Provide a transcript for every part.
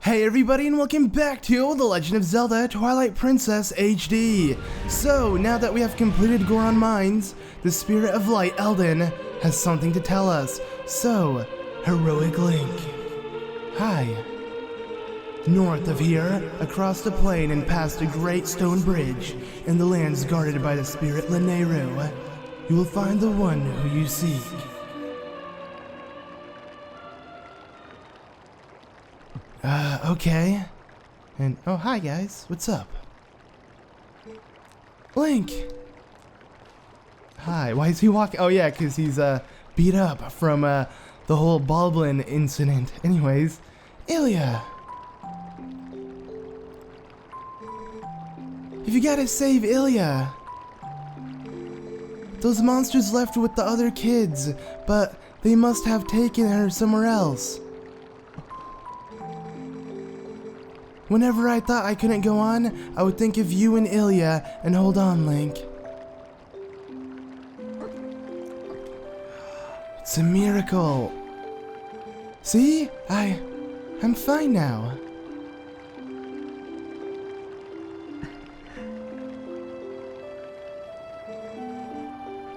Hey everybody, and welcome back to The Legend of Zelda Twilight Princess HD. So, now that we have completed Goron Mines, the Spirit of Light, Eldin, has something to tell us. So, Heroic Link. Hi. North of here, across the plain and past a great stone bridge, in the lands guarded by the Spirit Lanayru, you will find the one who you seek. Okay. And, oh, hi guys, what's up? Link! Hi, why is he walking? Oh yeah, because he's, beat up from, the whole Boblin incident. Anyways, Ilya! If you gotta save Ilya! Those monsters left with the other kids, but they must have taken her somewhere else. Whenever I thought I couldn't go on, I would think of you and Ilya, and hold on, Link. It's a miracle. See? I'm fine now.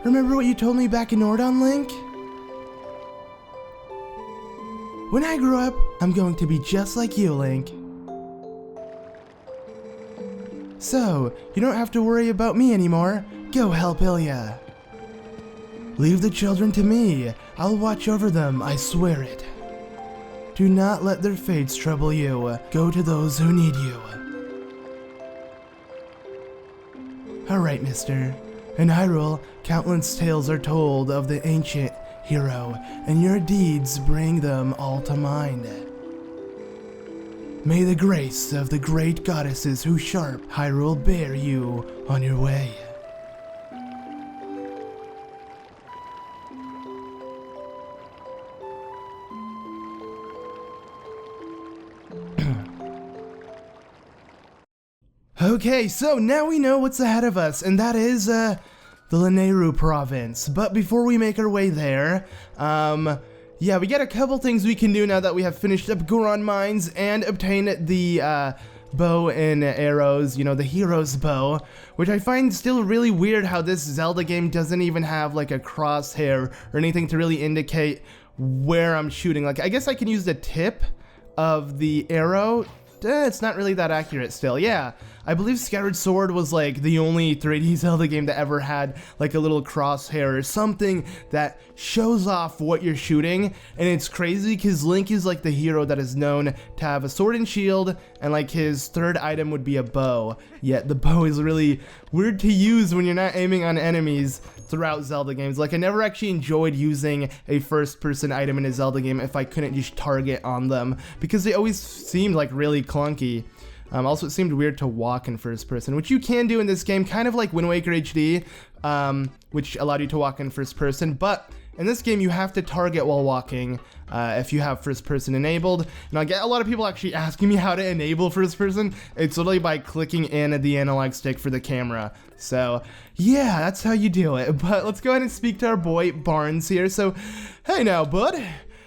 Remember what you told me back in Nordon, Link? When I grow up, I'm going to be just like you, Link. So, you don't have to worry about me anymore. Go help Ilya. Leave the children to me. I'll watch over them, I swear it. Do not let their fates trouble you. Go to those who need you. Alright, mister. In Hyrule, countless tales are told of the ancient hero, and your deeds bring them all to mind. May the grace of the great goddesses who sharp Hyrule bear you on your way. Okay, so now we know what's ahead of us, and that is, the Lanayru Province. But before we make our way there, yeah, we got a couple things we can do now that we have finished up Goron Mines and obtained the bow and arrows, you know, the hero's bow, which I find still really weird how this Zelda game doesn't even have like a crosshair or anything to really indicate where I'm shooting. Like, I guess I can use the tip of the arrow. It's not really that accurate still. Yeah, I believe Skyward Sword was like the only 3D Zelda game that ever had like a little crosshair or something that shows off what you're shooting. And it's crazy because Link is like the hero that is known to have a sword and shield, and like his third item would be a bow. Yet the bow is really weird to use when you're not aiming on enemies throughout Zelda games. Like, I never actually enjoyed using a first-person item in a Zelda game if I couldn't just target on them, because they always seemed like really clunky. Also, it seemed weird to walk in first person, which you can do in this game, kind of like Wind Waker HD, which allowed you to walk in first person, but in this game you have to target while walking if you have first person enabled. And I get a lot of people actually asking me how to enable first person. It's literally by clicking in the analog stick for the camera. So yeah, that's how you do it. But let's go ahead and speak to our boy Barnes here. So, hey now, bud.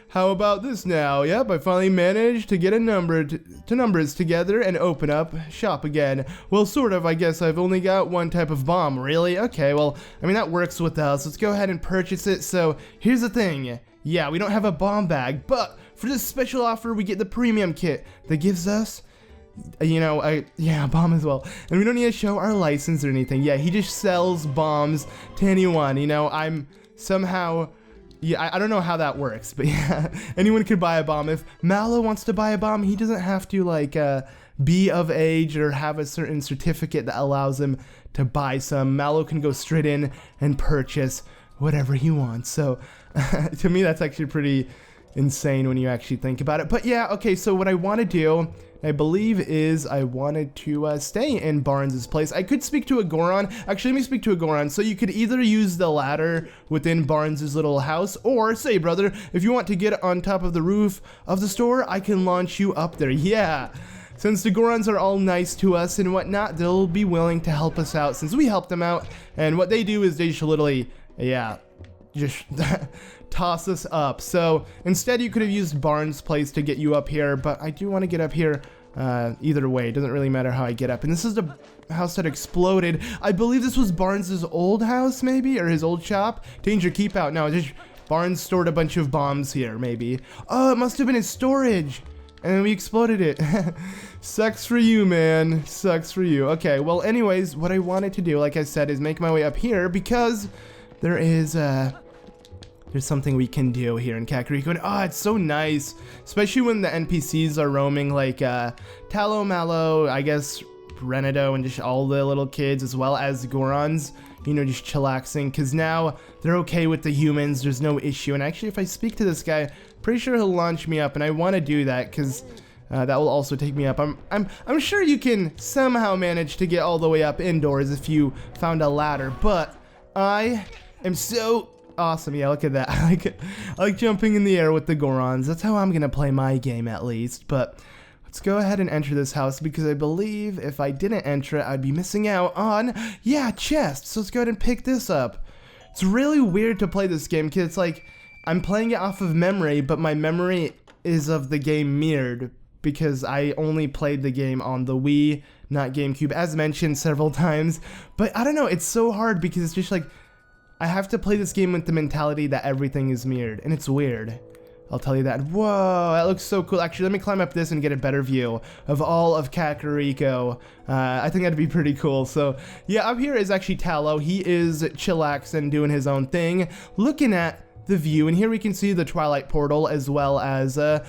How about this now? Yep, I finally managed to get a numbers together and open up shop again. Well, sort of, I guess I've only got one type of bomb. Really? Okay, well, I mean, that works with us. Let's go ahead and purchase it. So, here's the thing. Yeah, we don't have a bomb bag, but for this special offer, we get the premium kit that gives us, you know, a bomb as well. And we don't need to show our license or anything. Yeah, he just sells bombs to anyone, you know. I'm somehow... Yeah, I don't know how that works, but yeah, anyone could buy a bomb. If Mallow wants to buy a bomb, he doesn't have to, like, be of age or have a certain certificate that allows him to buy some. Mallow can go straight in and purchase whatever he wants. So, to me, that's actually pretty insane when you actually think about it. But yeah, okay, so what I want to do, I believe, is I wanted to stay in Barnes' place. I could speak to a Goron. Actually, let me speak to a Goron. So you could either use the ladder within Barnes' little house, or say, brother, if you want to get on top of the roof of the store, I can launch you up there. Yeah. Since the Gorons are all nice to us and whatnot, they'll be willing to help us out since we helped them out. And what they do is they just literally, yeah, just toss us up. So instead you could have used Barnes Place to get you up here, but I do want to get up here either way. It doesn't really matter how I get up. And this is the house that exploded. I believe this was Barnes's old house, maybe, or his old shop. Danger, keep out. No, just Barnes stored a bunch of bombs here, maybe. Oh, it must have been his storage. And we exploded it. Sucks for you, man. Sucks for you. Okay, well, anyways, what I wanted to do, like I said, is make my way up here because there is, there's something we can do here in Kakariko. And, oh, it's so nice. Especially when the NPCs are roaming, like, Tallow, Mallow, I guess, Renado, and just all the little kids, as well as Gorons, you know, just chillaxing. Because now they're okay with the humans. There's no issue. And actually, if I speak to this guy, pretty sure he'll launch me up, and I want to do that because that will also take me up. I'm sure you can somehow manage to get all the way up indoors if you found a ladder, but I am so awesome. Yeah, look at that. I like jumping in the air with the Gorons. That's how I'm gonna play my game, at least. But let's go ahead and enter this house because I believe if I didn't enter it, I'd be missing out on, yeah, chests. So let's go ahead and pick this up. It's really weird to play this game because it's like I'm playing it off of memory, but my memory is of the game mirrored because I only played the game on the Wii, not GameCube, as mentioned several times. But I don't know, it's so hard because it's just like, I have to play this game with the mentality that everything is mirrored, and it's weird. I'll tell you that. Whoa, that looks so cool. Actually, let me climb up this and get a better view of all of Kakariko. I think that'd be pretty cool. So, yeah, up here is actually Tallow. He is chillaxing, doing his own thing, looking at the view, and here we can see the Twilight Portal as well as the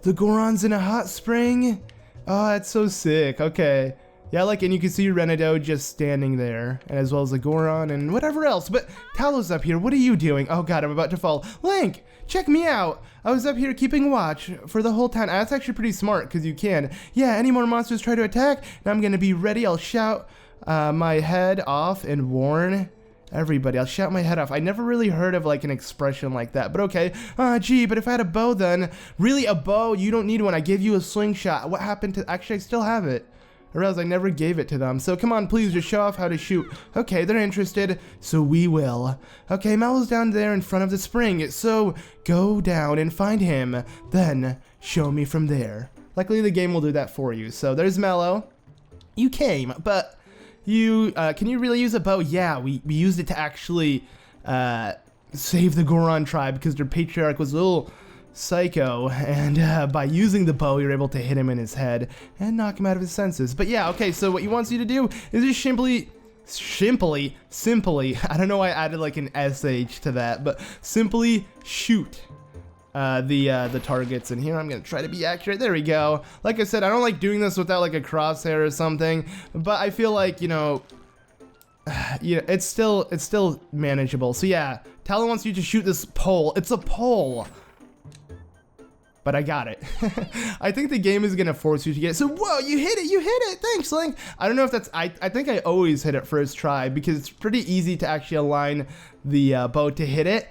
Gorons in a hot spring. Oh, that's so sick. Okay. Yeah, like, and you can see Renado just standing there, and as well as the Goron and whatever else. But Tallow's up here. What are you doing? Oh god, I'm about to fall. Link, check me out. I was up here keeping watch for the whole time. That's actually pretty smart because you can. Yeah, any more monsters try to attack, and I'm gonna be ready. I'll shout my head off and warn everybody. I'll shout my head off. I never really heard of like an expression like that, but okay. Gee, but if I had a bow then. Really, a bow? You don't need one. I gave you a slingshot. What happened to, actually I still have it. Or else I never gave it to them. So come on, please just show off how to shoot. Okay, they're interested, so we will. Okay, Mallow's down there in front of the spring, so go down and find him. Then show me from there. Luckily the game will do that for you. So there's Mallow. You came, but you, can you really use a bow? Yeah, we used it to actually save the Goron tribe because their patriarch was a little psycho, and by using the bow you're able to hit him in his head and knock him out of his senses. But yeah, okay, so what he wants you to do is just simply, I don't know why I added like an SH to that, but simply shoot the targets. And here I'm gonna try to be accurate. There we go. Like I said, I don't like doing this without like a crosshair or something, but I feel like, you know, yeah, it's still manageable. So yeah, Talon wants you to shoot this pole. It's a pole. But I got it. I think the game is gonna force you to get it. So whoa, you hit it, thanks, Link. I don't know if that's, I think I always hit it first try because it's pretty easy to actually align the bow to hit it.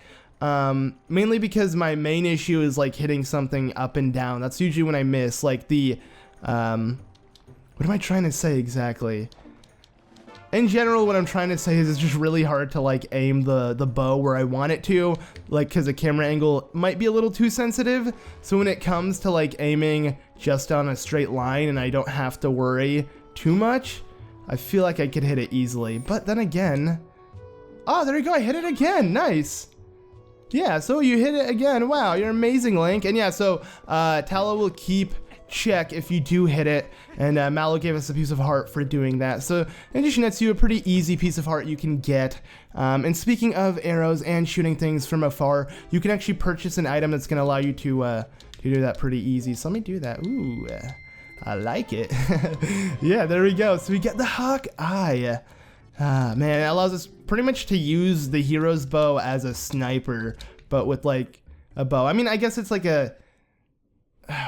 Mainly because my main issue is like hitting something up and down. That's usually when I miss, like the, what am I trying to say exactly? In general, what I'm trying to say is it's just really hard to like aim the bow where I want it to, like, because the camera angle might be a little too sensitive. So when it comes to like aiming just on a straight line and I don't have to worry too much, I feel like I could hit it easily. But then again, oh, there you go, I hit it again, nice. Yeah, so you hit it again, wow, you're amazing, Link. And yeah, so Tallow will keep check if you do hit it, and Mallow gave us a piece of heart for doing that. So in addition, that's a pretty easy piece of heart you can get. And speaking of arrows and shooting things from afar, you can actually purchase an item that's going to allow you to do that pretty easy. So let me do that. Ooh, I like it. Yeah, there we go. So we get the hawk eye. Man, it allows us pretty much to use the hero's bow as a sniper, but with like a bow. I mean, I guess it's like a,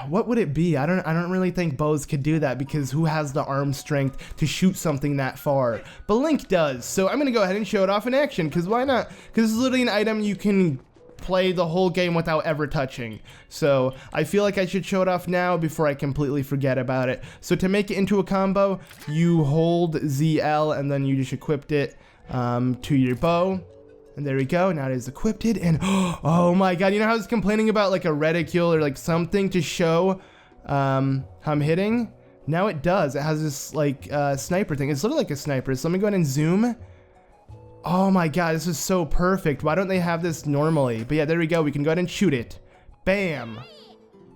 what would it be? I don't really think bows could do that because who has the arm strength to shoot something that far? But Link does. So I'm gonna go ahead and show it off in action because why not? Because it's literally an item you can play the whole game without ever touching. So I feel like I should show it off now before I completely forget about it. So to make it into a combo, you hold ZL and then you just equipped it to your bow. And there we go, now it is equipped, and oh my god, you know how I was complaining about like a reticule or like something to show how I'm hitting? Now it does. It has this like sniper thing. It's literally like a sniper. So let me go ahead and zoom. Oh my god, this is so perfect. Why don't they have this normally? But yeah, there we go. We can go ahead and shoot it. Bam.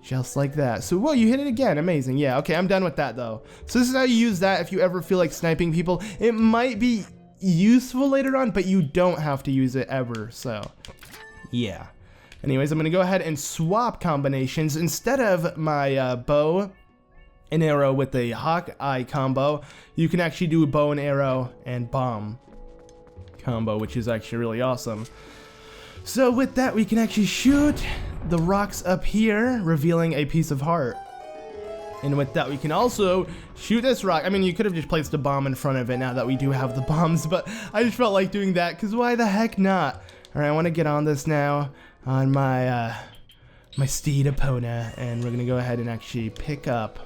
Just like that. So, whoa, you hit it again. Amazing. Yeah, okay, I'm done with that though. So this is how you use that if you ever feel like sniping people. It might be useful later on, but you don't have to use it ever, so yeah. Anyways, I'm gonna go ahead and swap combinations. Instead of my bow and arrow with the Hawkeye combo, you can actually do a bow and arrow and bomb combo, which is actually really awesome. So with that, we can actually shoot the rocks up here, revealing a piece of heart. And with that, we can also shoot this rock. I mean, you could have just placed a bomb in front of it now that we do have the bombs, but I just felt like doing that, because why the heck not? All right, I want to get on this now on my my steed Epona, and we're going to go ahead and actually pick up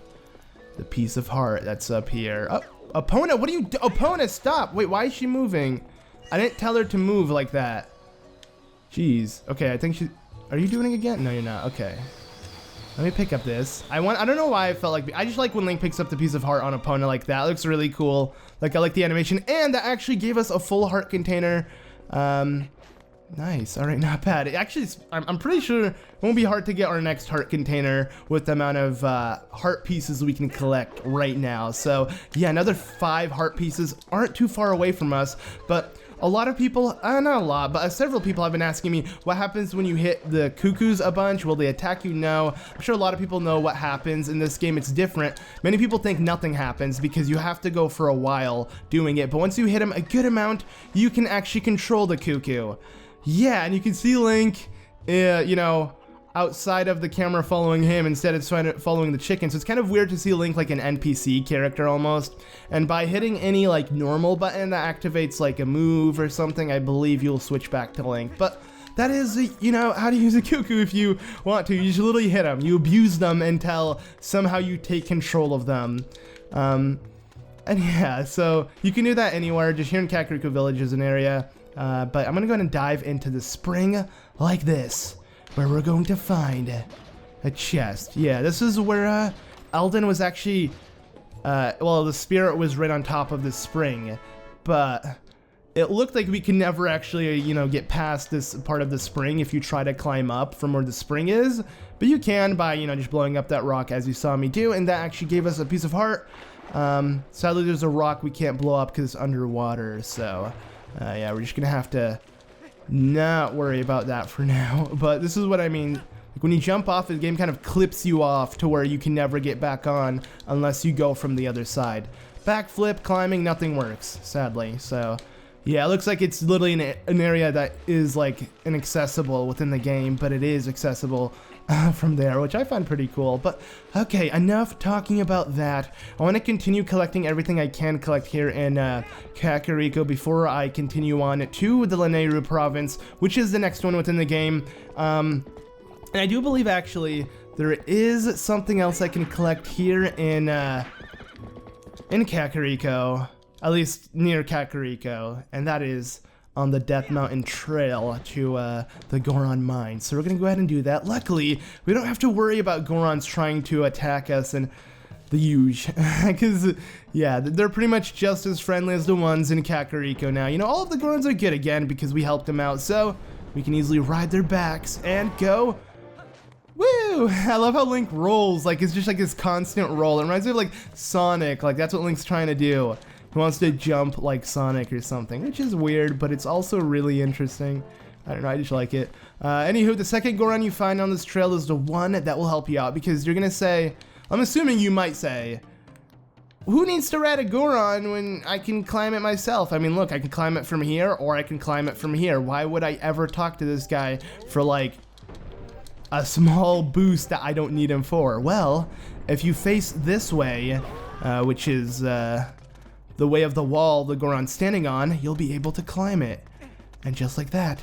the piece of heart that's up here. Oh, Epona, what are you doing? Epona, stop. Wait, why is she moving? I didn't tell her to move like that. Jeez. Okay, I think she... Are you doing it again? No, you're not. Okay. Let me pick up this. I don't know why I felt like... I just like when Link picks up the piece of heart on Epona like that. It looks really cool. Like, I like the animation. And that actually gave us a full heart container. Nice. All right, not bad. It actually, I'm pretty sure it won't be hard to get our next heart container with the amount of heart pieces we can collect right now. So, yeah, another 5 heart pieces aren't too far away from us, but... A lot of people, not a lot, but several people have been asking me, what happens when you hit the cuckoos a bunch? Will they attack you? No. I'm sure a lot of people know what happens in this game. It's different. Many people think nothing happens because you have to go for a while doing it. But once you hit them a good amount, you can actually control the cuckoo. Yeah, and you can see Link, you know, outside of the camera following him instead of following the chicken. So it's kind of weird to see Link like an NPC character almost. And by hitting any like normal button that activates like a move or something, I believe you'll switch back to Link. But that is, you know, how to use a cuckoo if you want to. You just literally hit them. You abuse them until somehow you take control of them. And yeah, so you can do that anywhere. Just here in Kakariko Village is an area. But I'm going to go ahead and dive into the spring like this, where we're going to find a chest. Yeah, this is where Eldin was actually, well, the spirit was right on top of the spring, but it looked like we can never actually, you know, get past this part of the spring if you try to climb up from where the spring is, but you can by, you know, just blowing up that rock as you saw me do, and that actually gave us a piece of heart. Sadly, there's a rock we can't blow up because it's underwater, so, yeah, we're just gonna have to not worry about that for now. But this is what I mean. Like when you jump off, the game kind of clips you off to where you can never get back on unless you go from the other side. Backflip, climbing, nothing works, sadly. So yeah, it looks like it's literally an area that is like inaccessible within the game, but it is accessible from there, which I find pretty cool. But okay, enough talking about that. I want to continue collecting everything I can collect here in Kakariko before I continue on to the Hyrule Province, which is the next one within the game. And I do believe actually there is something else I can collect here in Kakariko, at least near Kakariko, and that is on the Death Mountain Trail to the Goron Mine. So we're gonna go ahead and do that. Luckily, we don't have to worry about Gorons trying to attack us and the huge, because yeah, they're pretty much just as friendly as the ones in Kakariko now. You know, all of the Gorons are good again because we helped them out, so we can easily ride their backs and go. Woo! I love how Link rolls, like it's just like this constant roll. It reminds me of like Sonic, like that's what Link's trying to do. He wants to jump like Sonic or something, which is weird, but it's also really interesting. I don't know, I just like it. Anywho, the second Goron you find on this trail is the one that will help you out, because you're gonna say, I'm assuming you might say, who needs to ride a Goron when I can climb it myself? I mean, look, I can climb it from here, or I can climb it from here. Why would I ever talk to this guy for like a small boost that I don't need him for? Well, if you face this way, which is the way of the wall the Goron's standing on, you'll be able to climb it. And just like that,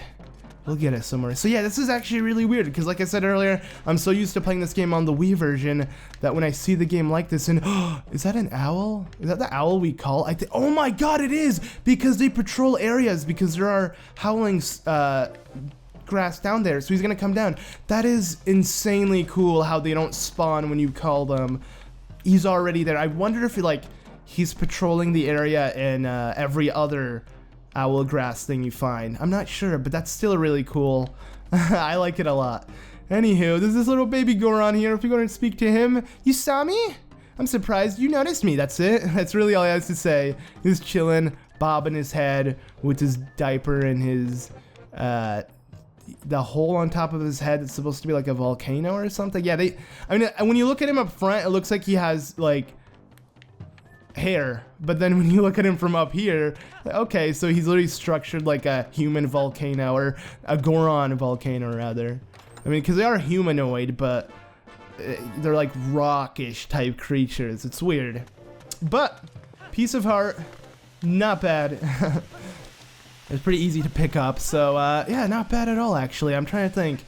We'll get it somewhere. So yeah, this is actually really weird because like I said earlier, I'm so used to playing this game on the Wii version that when I see the game like this and is that an owl? Is that the owl we call? I think, oh my god, it is, because they patrol areas because there are howling grass down there, so he's gonna come down. That is insanely cool how they don't spawn when you call them. He's already there. I wonder if he's patrolling the area in every other owl grass thing you find. I'm not sure, but that's still really cool. I like it a lot. Anywho, there's this little baby Goron here. If you go and speak to him, you saw me? I'm surprised you noticed me. That's it. That's really all he has to say. He's chilling, bobbing his head with his diaper and his the hole on top of his head that's supposed to be like a volcano or something. Yeah, I mean, when you look at him up front, it looks like he has like hair, but then when you look at him from up here, okay, so he's literally structured like a human volcano, or a Goron volcano rather. I mean, because they are humanoid, but they're like rockish type creatures. It's weird, but piece of heart, not bad. It's pretty easy to pick up, so yeah, not bad at all actually. I'm trying to think.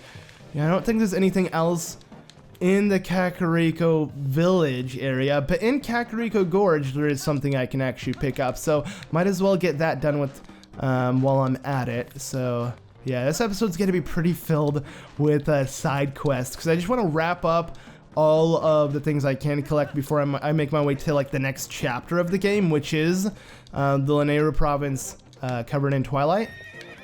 Yeah, I don't think there's anything else in the Kakariko Village area, but in Kakariko Gorge there is something I can actually pick up, so might as well get that done with while I'm at it. So yeah, this episode's gonna be pretty filled with side quests because I just want to wrap up all of the things I can collect before I make my way to like the next chapter of the game, which is the Hyrule Province covered in Twilight,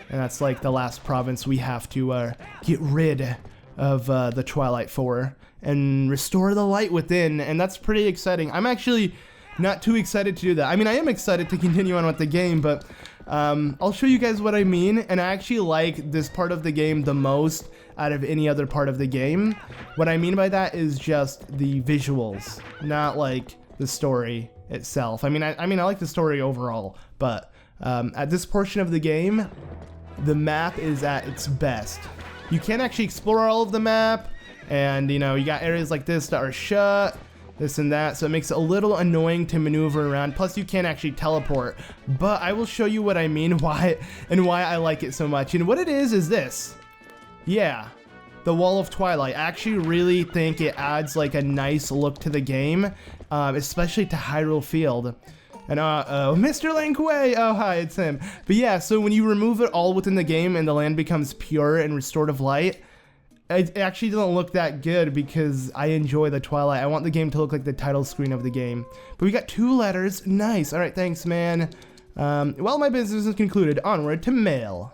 and that's like the last province we have to get rid of the Twilight for and restore the light within, and that's pretty exciting. I'm actually not too excited to do that. I mean, I am excited to continue on with the game, but I'll show you guys what I mean, and I actually like this part of the game the most out of any other part of the game. What I mean by that is just the visuals, not like the story itself. I mean, I like the story overall, but at this portion of the game, the map is at its best. You can't actually explore all of the map, and you know, you got areas like this that are shut, this and that, so it makes it a little annoying to maneuver around. Plus you can't actually teleport, but I will show you what I mean, why I like it so much. And what it is this. Yeah, the Wall of Twilight. I actually really think it adds like a nice look to the game, especially to Hyrule Field. And Mr. Linkway, oh hi, it's him. But yeah, so when you remove it all within the game and the land becomes pure and restorative light, it actually doesn't look that good because I enjoy the Twilight. I want the game to look like the title screen of the game. But we got 2 letters, nice. All right, thanks, man. Well, my business is concluded. Onward to mail.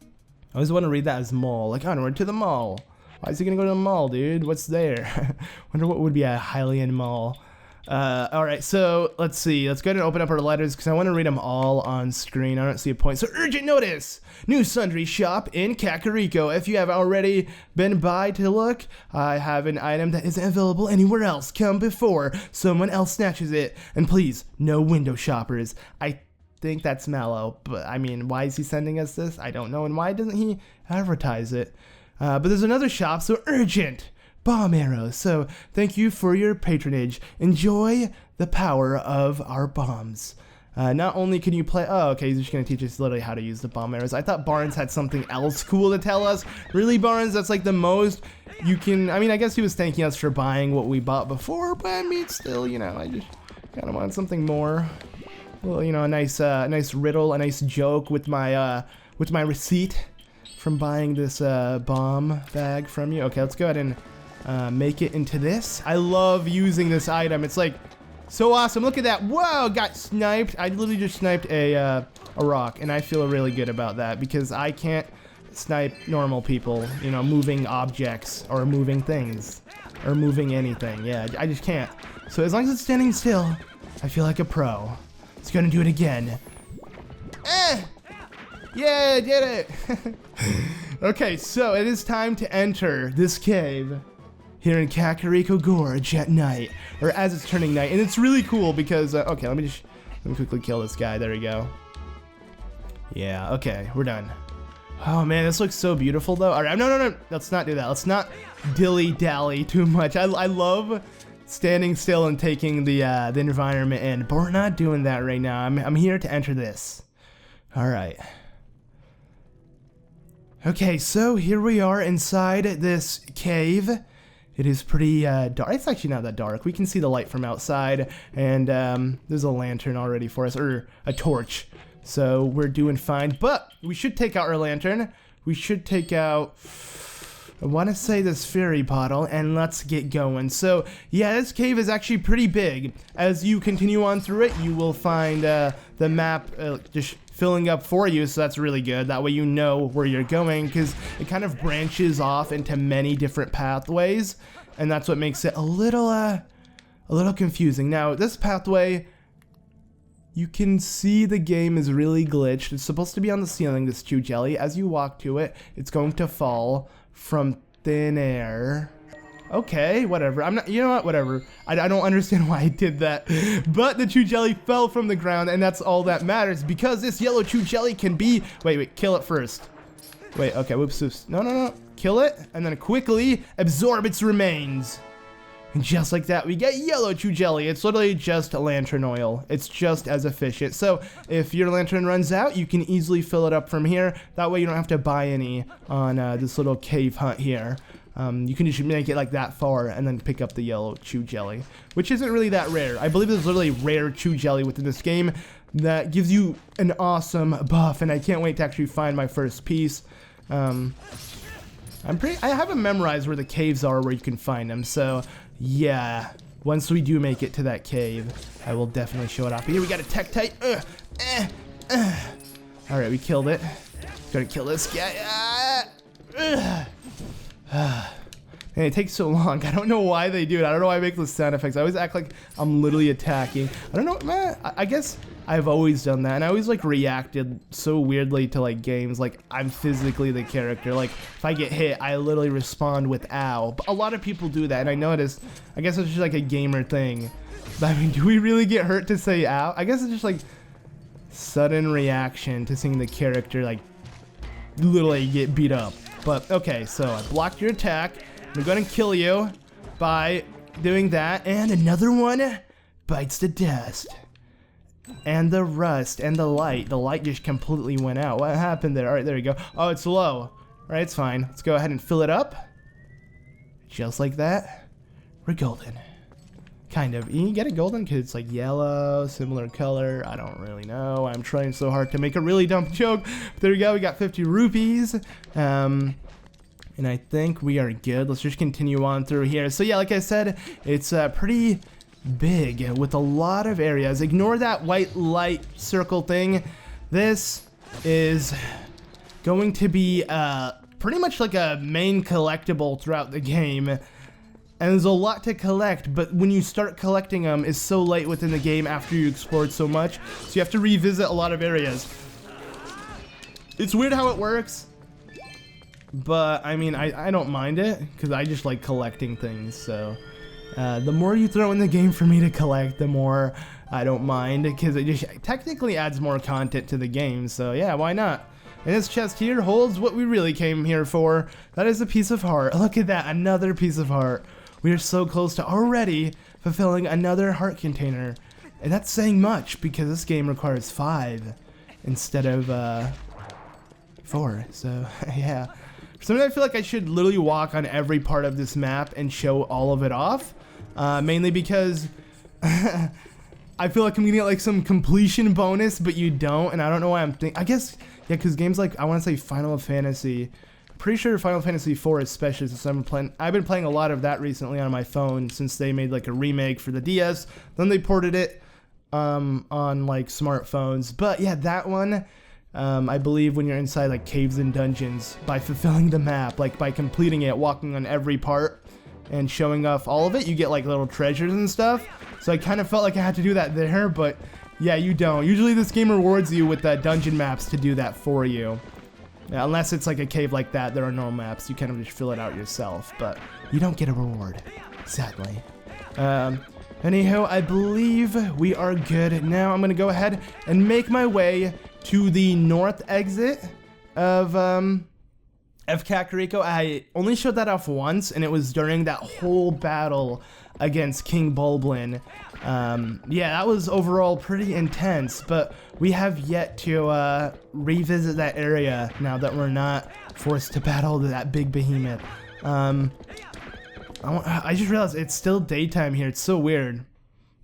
I always want to read that as mall, like onward to the mall. Why is he gonna go to the mall, dude? What's there? Wonder what would be a Hylian mall. Alright, so let's see. Let's go ahead and open up our letters because I want to read them all on screen. I don't see a point. So, urgent notice! New sundry shop in Kakariko. If you have already been by to look, I have an item that isn't available anywhere else. Come before someone else snatches it. And please, no window shoppers. I think that's Mallow, but I mean, why is he sending us this? I don't know. And why doesn't he advertise it? But there's another shop, so urgent! Bomb arrows. So thank you for your patronage. Enjoy the power of our bombs. Not only can you play, oh, okay, he's just gonna teach us literally how to use the bomb arrows. I thought Barnes had something else cool to tell us. Really, Barnes? That's like the most you can, I mean, I guess he was thanking us for buying what we bought before, but I mean, still, you know, I just kind of want something more. Well, you know, a nice riddle, a nice joke with my receipt from buying this bomb bag from you. Okay, let's go ahead and make it into this. I love using this item. It's like so awesome. Look at that. Whoa, got sniped. I literally just sniped a rock, and I feel really good about that because I can't snipe normal people, you know, moving objects or moving things or moving anything. Yeah, I just can't. So as long as it's standing still, I feel like a pro. It's gonna do it again. Yeah, I did it. Okay, so it is time to enter this cave here in Kakariko Gorge at night, or as it's turning night, and it's really cool because okay, let me quickly kill this guy. There we go. Yeah, okay, we're done. Oh man, this looks so beautiful though. All right, no, let's not do that. Let's not dilly-dally too much. I love standing still and taking the environment in, but we're not doing that right now. I'm here to enter this. All right. Okay, so here we are inside this cave. It is pretty dark. It's actually not that dark. We can see the light from outside, and there's a lantern already for us, or a torch. So we're doing fine, but we should take out our lantern. We should take out, I want to say, this fairy bottle, and let's get going. So yeah, this cave is actually pretty big. As you continue on through it, you will find the map just filling up for you, so that's really good. That way you know where you're going, because it kind of branches off into many different pathways, and that's what makes it a little confusing. Now, this pathway, you can see the game is really glitched. It's supposed to be on the ceiling, this chew jelly. As you walk to it, it's going to fall from thin air. Okay, whatever. I'm not, you know what, whatever. I don't understand why I did that. But the chew jelly fell from the ground, and that's all that matters, because this yellow chew jelly can be, wait, kill it first. Wait, okay, whoops. No. Kill it, and then quickly absorb its remains. And just like that, we get yellow chew jelly. It's literally just lantern oil. It's just as efficient. So if your lantern runs out, you can easily fill it up from here. That way you don't have to buy any on this little cave hunt here. You can just make it like that far and then pick up the yellow chew jelly, which isn't really that rare. I believe there's literally rare chew jelly within this game that gives you an awesome buff, and I can't wait to actually find my first piece. I haven't memorized where the caves are where you can find them, so yeah, once we do make it to that cave, I will definitely show it off. Here we got a Tektite. Alright, we killed it. Gotta kill this guy. And it takes so long. I don't know why they do it. I don't know why I make those sound effects. I always act like I'm literally attacking. I don't know, man. I guess I've always done that, and I always like reacted so weirdly to like games. Like I'm physically the character. Like if I get hit, I literally respond with "ow." But a lot of people do that, and I noticed. I guess it's just like a gamer thing. But I mean, do we really get hurt to say "ow"? I guess it's just like sudden reaction to seeing the character like literally get beat up. But okay, so I blocked your attack. I'm gonna kill you by doing that, and another one bites the dust and the rust and the light. The light just completely went out. What happened there? All right, there you go. Oh, it's low. All right, it's fine. Let's go ahead and fill it up. Just like that. We're golden. Kind of. You get it golden because it's like yellow, similar color. I don't really know. I'm trying so hard to make a really dumb joke. There we go. We got 50 rupees. And I think we are good. Let's just continue on through here. So yeah, like I said, it's pretty big with a lot of areas. Ignore that white light circle thing. This is going to be pretty much like a main collectible throughout the game. And there's a lot to collect, but when you start collecting them, it's so late within the game after you explored so much. So you have to revisit a lot of areas. It's weird how it works. But, I mean, I don't mind it, because I just like collecting things, so the more you throw in the game for me to collect, the more I don't mind, because it just technically adds more content to the game, so yeah, why not? And this chest here holds what we really came here for. That is a piece of heart. Look at that, another piece of heart. We are so close to already fulfilling another heart container, and that's saying much, because this game requires 5 instead of 4, so yeah. Sometimes I feel like I should literally walk on every part of this map and show all of it off, mainly because I feel like I'm gonna get like some completion bonus, but you don't, and I don't know why I'm thinking. I guess, yeah, because games like, I want to say Final Fantasy, I'm pretty sure Final Fantasy IV especially, since I've been playing a lot of that recently on my phone, since they made like a remake for the DS, then they ported it on like smartphones, but yeah, that one, I believe when you're inside like caves and dungeons, by fulfilling the map, like by completing it, walking on every part and showing off all of it, you get like little treasures and stuff. So I kind of felt like I had to do that there, but yeah, you don't. Usually this game rewards you with dungeon maps to do that for you. Unless it's like a cave like that, there are no maps. You kind of just fill it out yourself, but you don't get a reward, sadly. Anyhow, I believe we are good. Now I'm gonna go ahead and make my way to the north exit of of Kakariko. I only showed that off once, and it was during that whole battle against King Bulblin. Yeah, that was overall pretty intense, but we have yet to revisit that area now that we're not forced to battle that big behemoth. I just realized it's still daytime here. It's so weird.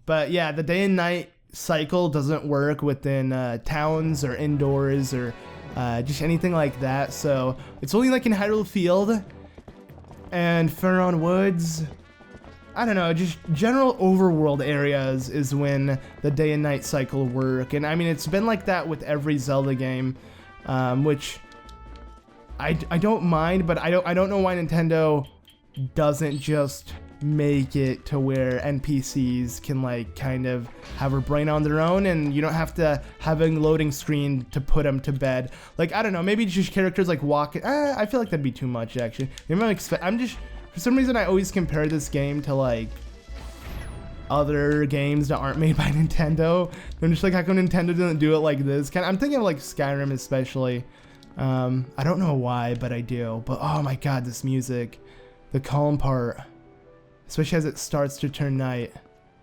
But yeah, the day and night cycle doesn't work within towns or indoors or just anything like that. So it's only like in Hyrule Field and Faron Woods. I don't know, just general overworld areas is when the day and night cycle work. And I mean, it's been like that with every Zelda game, which I don't mind, but I don't know why Nintendo doesn't just make it to where NPCs can like kind of have a brain on their own and you don't have to have a loading screen to put them to bed. Like, I don't know, maybe just characters like walking. I feel like that'd be too much actually. I'm just, for some reason I always compare this game to like other games that aren't made by Nintendo. I'm just like, how come Nintendo doesn't do it like this? I'm thinking of like Skyrim especially. I don't know why, but I do. But oh my god, this music, the calm part, especially as it starts to turn night,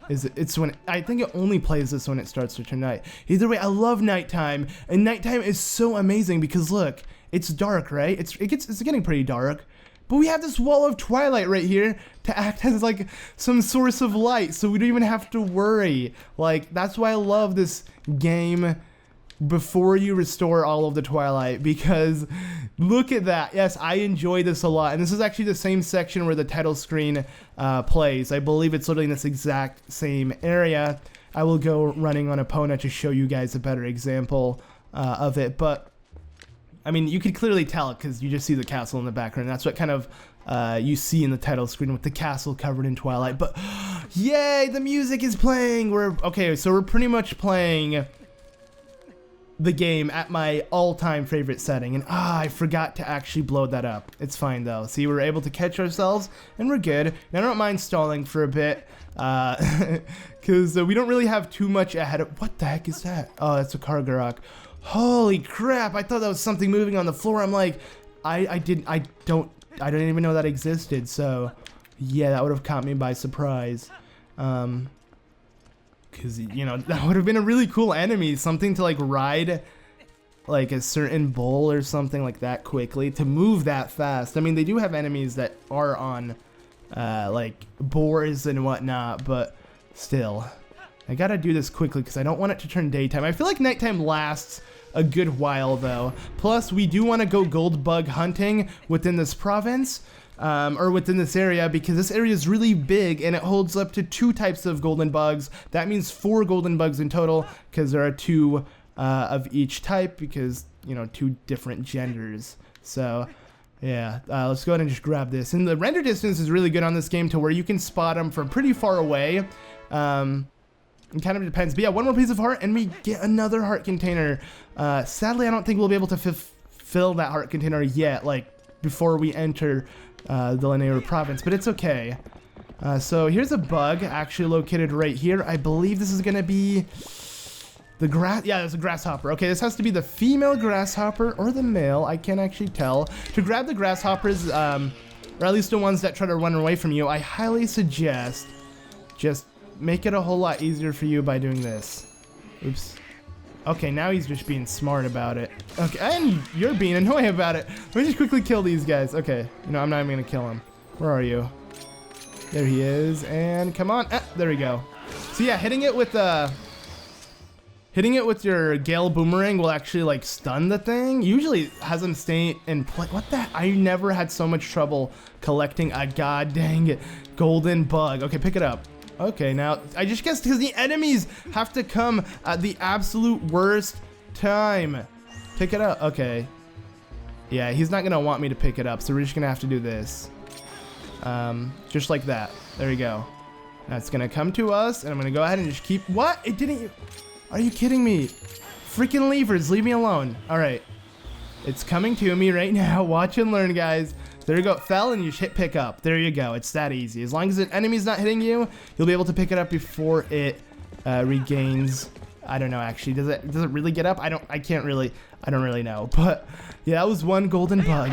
it's when I think it only plays this when it starts to turn night. Either way, I love nighttime, and nighttime is so amazing because look, it's dark, right? It's getting pretty dark, but we have this wall of twilight right here to act as like some source of light, so we don't even have to worry. Like, that's why I love this game before you restore all of the twilight, because look at that. Yes, I enjoy this a lot, and this is actually the same section where the title screen plays. I believe it's literally in this exact same area. I will go running on Epona to show you guys a better example of it, but I mean, you could clearly tell it because you just see the castle in the background. That's what kind of you see in the title screen with the castle covered in twilight. But yay, the music is playing. Okay, so we're pretty much playing the game at my all-time favorite setting, and I forgot to actually blow that up. It's fine though. See, we're able to catch ourselves and we're good. And I don't mind stalling for a bit because we don't really have too much ahead of. What the heck is that? Oh, that's a Kargarok. Holy crap, I thought that was something moving on the floor. I'm like, I don't even know that existed. So yeah, that would have caught me by surprise. Because, you know, that would have been a really cool enemy, something to like ride like a certain bull or something like that quickly, to move that fast. I mean, they do have enemies that are on like boars and whatnot, but still, I gotta do this quickly because I don't want it to turn daytime. I feel like nighttime lasts a good while though. Plus, we do want to go gold bug hunting within this province. Or within this area, because this area is really big and it holds up to 2 types of golden bugs. That means 4 golden bugs in total, because there are 2 of each type, because, you know, 2 different genders. So yeah, let's go ahead and just grab this. And the render distance is really good on this game to where you can spot them from pretty far away. It kind of depends. But yeah, 1 more piece of heart and we get another heart container. Sadly, I don't think we'll be able to fill that heart container yet, like before we enter the Lanayru Province, but it's okay. So here's a bug actually located right here. I believe this is gonna be the grass. Yeah, there's a grasshopper. Okay, this has to be the female grasshopper or the male. I can't actually tell. To grab the grasshoppers, or at least the ones that try to run away from you, I highly suggest just make it a whole lot easier for you by doing this. Oops. Okay, now he's just being smart about it. Okay, and you're being annoying about it. Let me just quickly kill these guys. Okay, you know, I'm not even gonna kill him. Where are you? There he is, and come on. There we go. So yeah, hitting it with your Gale Boomerang will actually like stun the thing. Usually it has them stay in place. What the? I never had so much trouble collecting a god dang golden bug. Okay, pick it up. Okay, now, I just guessed because the enemies have to come at the absolute worst time. Pick it up. Okay. Yeah, he's not going to want me to pick it up, so we're just going to have to do this. Just like that. There you go. Now it's going to come to us, and I'm going to go ahead and just keep... What? It didn't... Are you kidding me? Freaking levers, leave me alone. All right. It's coming to me right now. Watch and learn, guys. There you go. It fell and you just hit pick up. There you go. It's that easy. As long as an enemy's not hitting you, you'll be able to pick it up before it regains I don't know actually. Does it really get up? I don't really know. But yeah, that was one golden bug.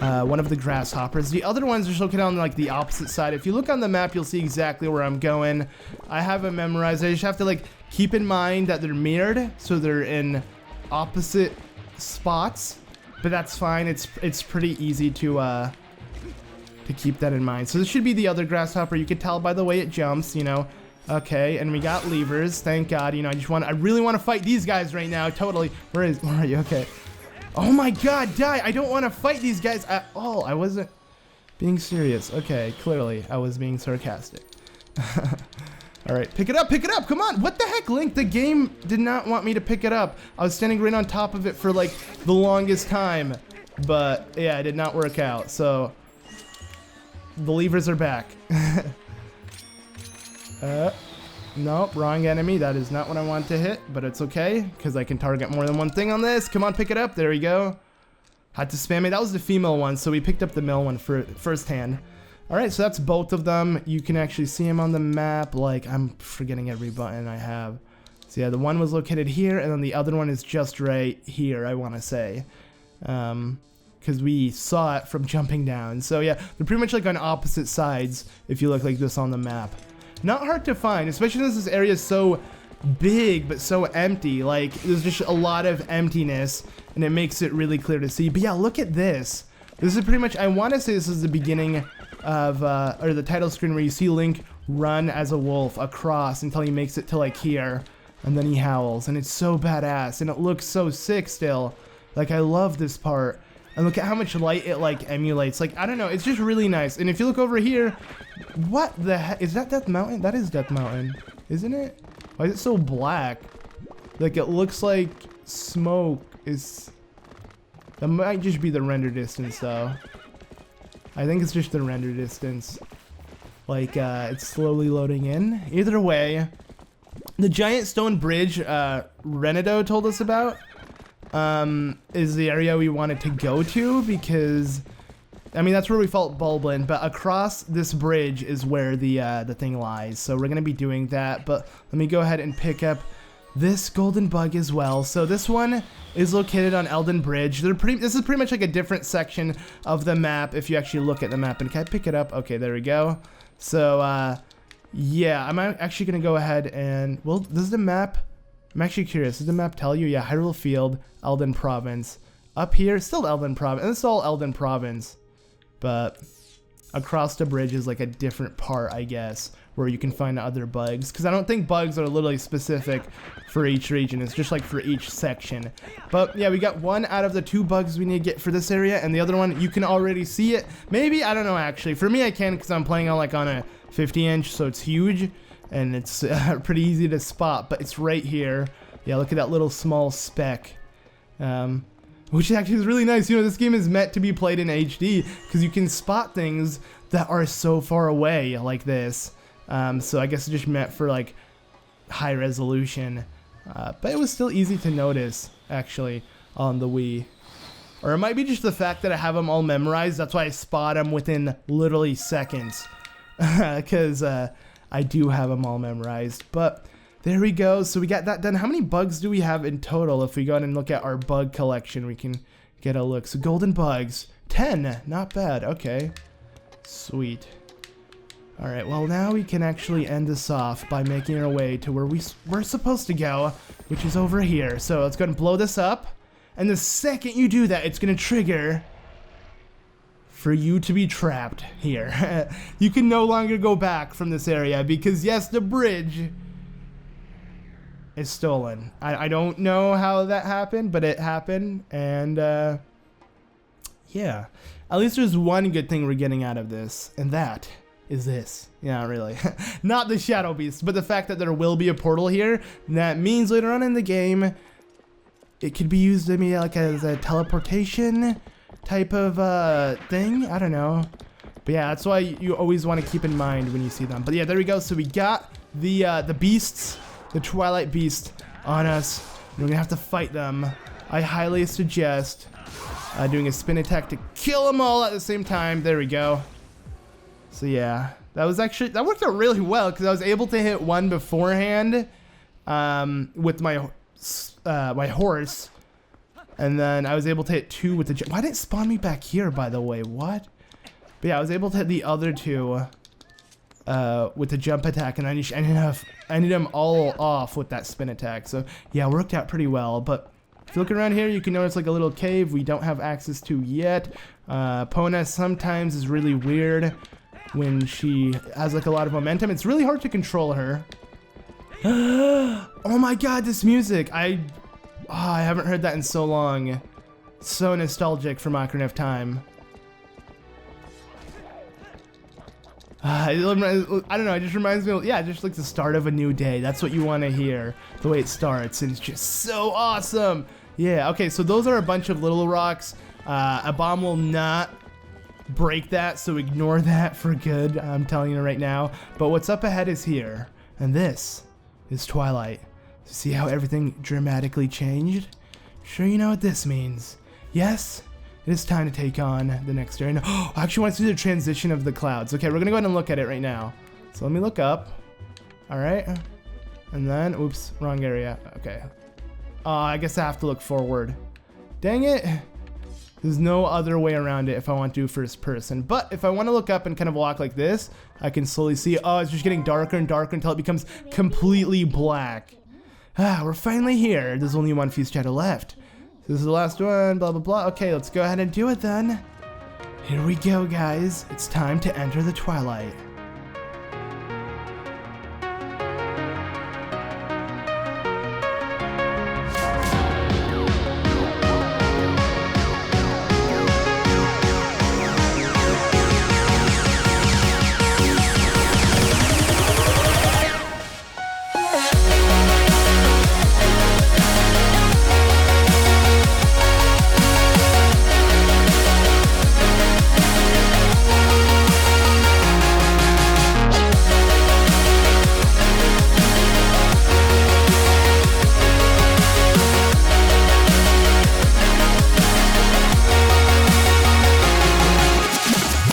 One of the grasshoppers. The other ones are located on like the opposite side. If you look on the map, you'll see exactly where I'm going. I have them memorized. I just have to like keep in mind that they're mirrored, so they're in opposite spots. But that's fine. It's pretty easy to keep that in mind. So this should be the other grasshopper. You can tell by the way it jumps, you know. Okay, and we got levers. Thank God. You know, I really want to fight these guys right now. Totally. Where are you? Okay. Oh my God, die! I don't want to fight these guys at all. I wasn't being serious. Okay, clearly I was being sarcastic. All right, pick it up, come on! What the heck, Link? The game did not want me to pick it up. I was standing right on top of it for like the longest time. But yeah, it did not work out, so the levers are back. Nope, wrong enemy. That is not what I want to hit, but it's okay, because I can target more than one thing on this. Come on, pick it up. There we go. Had to spam it. That was the female one, so we picked up the male one for firsthand. All right, so that's both of them. You can actually see them on the map. Like, I'm forgetting every button I have. So yeah, the one was located here, and then the other one is just right here, I want to say. Because we saw it from jumping down. So yeah, they're pretty much like on opposite sides if you look like this on the map. Not hard to find, especially since this area is so big but so empty. Like, there's just a lot of emptiness, and it makes it really clear to see. But yeah, look at this. This is pretty much, I want to say this is the beginning of, or the title screen where you see Link run as a wolf across until he makes it to like here, and then he howls, and it's so badass, and it looks so sick still. Like, I love this part. And look at how much light it like emulates. Like, I don't know, it's just really nice. And if you look over here, what the heck? Is that Death Mountain? That is Death Mountain, isn't it? Why is it so black? Like, it looks like smoke is... That might just be the render distance though. I think it's just the render distance. Like, it's slowly loading in. Either way, the giant stone bridge Renato told us about is the area we wanted to go to, because I mean that's where we fought Bulblin, but across this bridge is where the thing lies. So we're gonna be doing that, but let me go ahead and pick up this golden bug as well. So this one is located on Eldin Bridge. This is pretty much like a different section of the map if you actually look at the map. And can I pick it up? Okay, there we go. So yeah, I'm actually gonna go ahead and, well, does the map, I'm actually curious, does the map tell you? Yeah, Hyrule Field, Eldin Province. Up here, still Eldin Province, and it's all Eldin Province. But across the bridge is like a different part, I guess, where you can find other bugs. Because I don't think bugs are literally specific for each region. It's just like for each section. But yeah, we got one out of the 2 bugs we need to get for this area. And the other one, you can already see it. Maybe, I don't know actually. For me, I can because I'm playing on like on a 50-inch, so it's huge. And it's pretty easy to spot, but it's right here. Yeah, look at that little small speck. Which actually is really nice. You know, this game is meant to be played in HD because you can spot things that are so far away like this. So I guess it's just meant for like high resolution. But it was still easy to notice, actually, on the Wii. Or it might be just the fact that I have them all memorized. That's why I spot them within literally seconds. Because I do have them all memorized. But there we go. So we got that done. How many bugs do we have in total? If we go ahead and look at our bug collection, we can get a look. So golden bugs, 10. Not bad. Okay. Sweet. Alright, well now we can actually end this off by making our way to where we're supposed to go, which is over here. So let's go ahead and blow this up. And the second you do that, it's going to trigger for you to be trapped here. You can no longer go back from this area because, yes, the bridge is stolen. I don't know how that happened, but it happened. And, yeah. At least there's one good thing we're getting out of this, and that is this. Yeah, really. Not the Shadow Beast, but the fact that there will be a portal here. That means later on in the game, it could be used maybe like as a teleportation type of thing. I don't know. But yeah, that's why you always want to keep in mind when you see them. But yeah, there we go. So we got the beasts, the Twilight Beast on us. We're gonna have to fight them. I highly suggest doing a spin attack to kill them all at the same time. There we go. So yeah, that worked out really well because I was able to hit one beforehand with my horse, and then I was able to hit two with the jump. Why didn't it spawn me back here, by the way? What? But yeah, I was able to hit the other two with the jump attack, and I ended them all off with that spin attack. So yeah, it worked out pretty well. But if you look around here, you can notice like a little cave we don't have access to yet. Pona sometimes is really weird when she has like a lot of momentum. It's really hard to control her. Oh my god, this music! I haven't heard that in so long. So nostalgic from Ocarina of Time. I don't know, it just reminds me of, yeah, just like the start of a new day. That's what you want to hear, the way it starts, and it's just so awesome. Yeah, okay, so those are a bunch of little rocks. A bomb will not break that, so ignore that for good, I'm telling you right now. But what's up ahead is here, and this is Twilight. See how everything dramatically changed? Sure you know what this means. Yes? It is time to take on the next area. Oh, I actually want to see the transition of the clouds. Okay, we're gonna go ahead and look at it right now. So let me look up. All right. And then, oops, wrong area. Okay. I guess I have to look forward. Dang it. There's no other way around it if I want to do first person. But if I want to look up and kind of walk like this, I can slowly see, oh, it's just getting darker and darker until it becomes completely black. We're finally here. There's only one fuse shadow left. This is the last one, blah, blah, blah. Okay, let's go ahead and do it then. Here we go, guys. It's time to enter the Twilight.